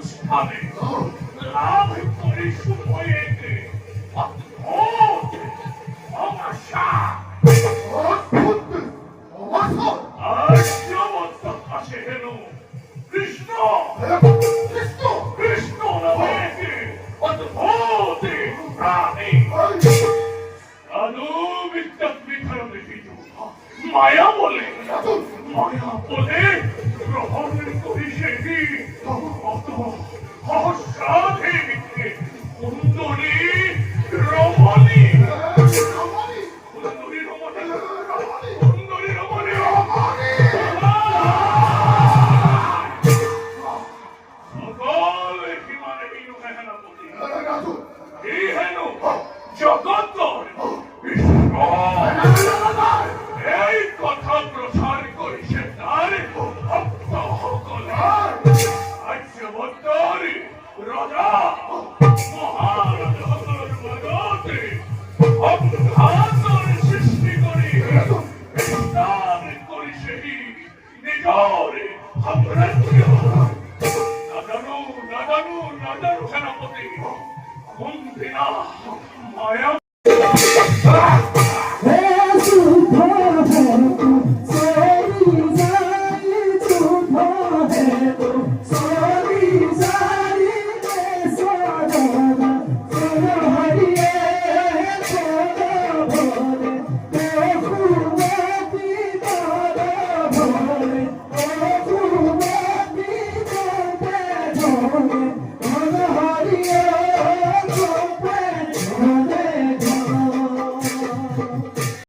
স্থানে লাভ করে সময়েতে অদ্ভুত অমাশা আর্যবদ্ধ আসে হেন কৃষ্ণ কৃষ্ণ নামে অদ্ভুত প্রাণী সাধু বিদ্যা দেখিত মায়া বলে গ্রহণ করি সেটি কত সহস্রাধিক কুন্দরী রমণী কুন্দরী রমণী কুন্দরী রমণী সকল হিমানে বিনু মেহনতি এই হেন জগৎ বিষ্ণু এই কথা প্রসার করেছে তার ভক্ত সকলে আর্যবদ্ধর রাজা মহারাজার মদতে অজ্ঞাতর সৃষ্টি করে বিস্তার করেছে নিজের সাম্রাজ্য